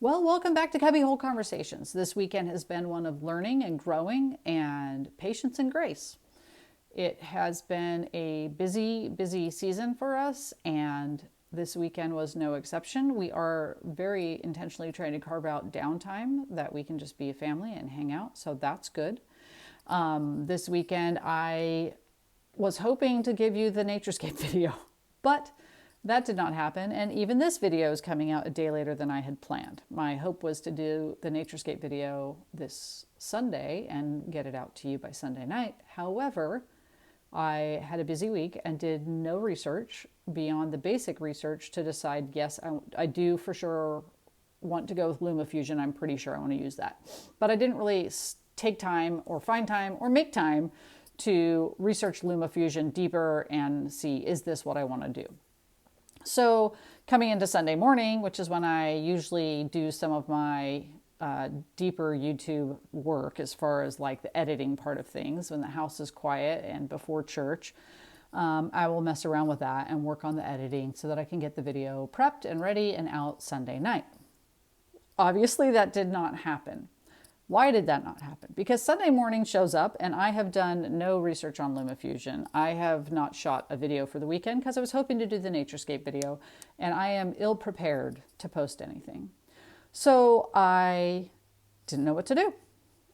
Well, welcome back to Cubbyhole Conversations. This weekend has been one of learning and growing and patience and grace. It has been a busy season for us, and this weekend was no exception. We are very intentionally trying to carve out downtime that we can just be a family and hang out, so that's good. This weekend, I was hoping to give you the Naturescape video, but that did not happen, and even this video is coming out a day later than I had planned. My hope was to do the Naturescape video this Sunday and get it out to you by Sunday night. However, I had a busy week and did no research beyond the basic research to decide, yes, I do for sure want to go with LumaFusion. I'm pretty sure I want to use that. But I didn't really take time or find time or make time to research LumaFusion deeper and see, is this what I want to do? So coming into Sunday morning, which is when I usually do some of my deeper YouTube work as far as like the editing part of things, when the house is quiet and before church, I will mess around with that and work on the editing so that I can get the video prepped and ready and out Sunday night. Obviously, that did not happen. Why did that not happen? Because Sunday morning shows up and I have done no research on LumaFusion. I have not shot a video for the weekend because I was hoping to do the Naturescape video, and I am ill prepared to post anything. So I didn't know what to do.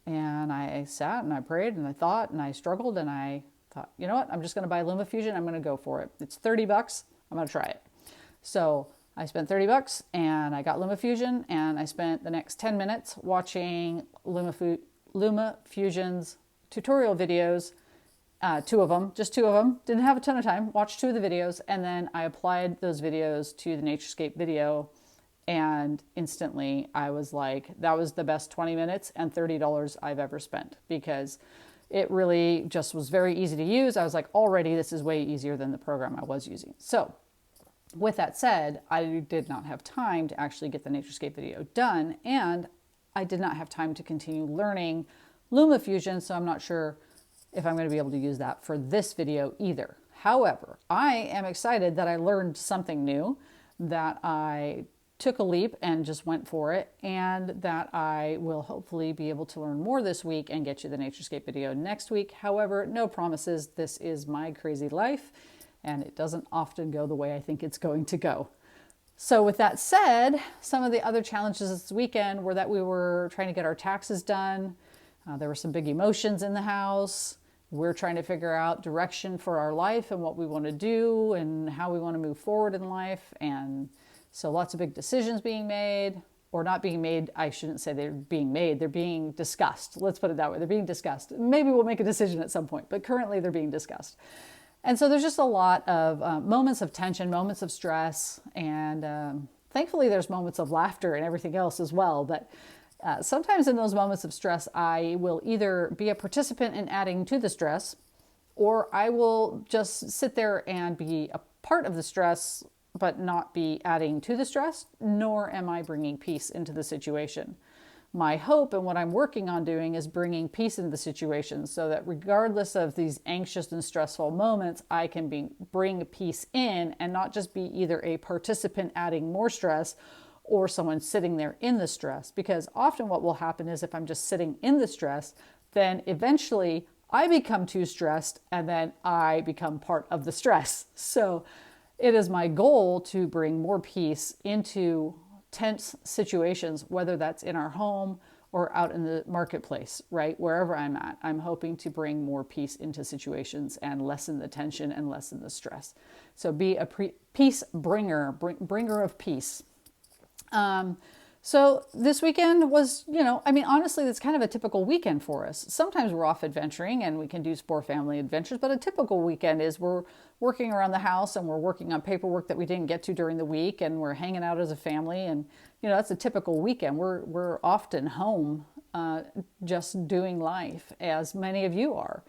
And I sat and I prayed and I thought and I struggled and I thought, you know what? I'm just going to buy LumaFusion. I'm going to go for it. It's $30. I'm going to try it. So I spent $30 and I got LumaFusion, and I spent the next 10 minutes watching LumaFusion's tutorial videos, two of them, didn't have a ton of time, watched two of the videos, and then I applied those videos to the Naturescape video, and instantly I was like, that was the best 20 minutes and $30 I've ever spent, because it really just was very easy to use. I was like, already this is way easier than the program I was using. So with that said, I did not have time to actually get the Naturescape video done, and I did not have time to continue learning LumaFusion, so I'm not sure if I'm going to be able to use that for this video either. However, I am excited that I learned something new, that I took a leap and just went for it, and that I will hopefully be able to learn more this week and get you the Naturescape video next week. However, no promises. This is my crazy life, and it doesn't often go the way I think it's going to go. So with that said, some of the other challenges this weekend were that we were trying to get our taxes done. There were some big emotions in the house. We're trying to figure out direction for our life and what we want to do and how we want to move forward in life. And so lots of big decisions being made, or not being made. I shouldn't say they're being made. They're being discussed. Let's put it that way. They're being discussed. Maybe we'll make a decision at some point, but currently they're being discussed. And so there's just a lot of moments of tension, moments of stress, and thankfully there's moments of laughter and everything else as well. But sometimes in those moments of stress, I will either be a participant in adding to the stress, or I will just sit there and be a part of the stress, but not be adding to the stress, nor am I bringing peace into the situation. My hope and what I'm working on doing is bringing peace into the situation, so that regardless of these anxious and stressful moments, I can bring peace in and not just be either a participant adding more stress or someone sitting there in the stress. Because often what will happen is if I'm just sitting in the stress, then eventually I become too stressed and then I become part of the stress. So it is my goal to bring more peace into tense situations, whether that's in our home or out in the marketplace, right? Wherever I'm at, I'm hoping to bring more peace into situations and lessen the tension and lessen the stress. So be a peace bringer, bringer of peace. So this weekend was, honestly, it's kind of a typical weekend for us. Sometimes we're off adventuring and we can do sport family adventures, but a typical weekend is we're working around the house and we're working on paperwork that we didn't get to during the week, and we're hanging out as a family, and that's a typical weekend. We're often home, just doing life, as many of you are.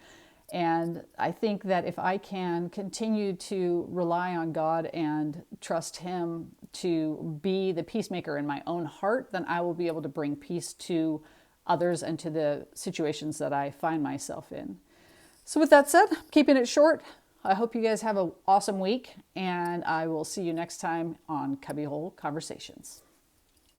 And I think that if I can continue to rely on God and trust Him to be the peacemaker in my own heart, then I will be able to bring peace to others and to the situations that I find myself in. So with that said, keeping it short, I hope you guys have an awesome week, and I will see you next time on Cubbyhole Conversations.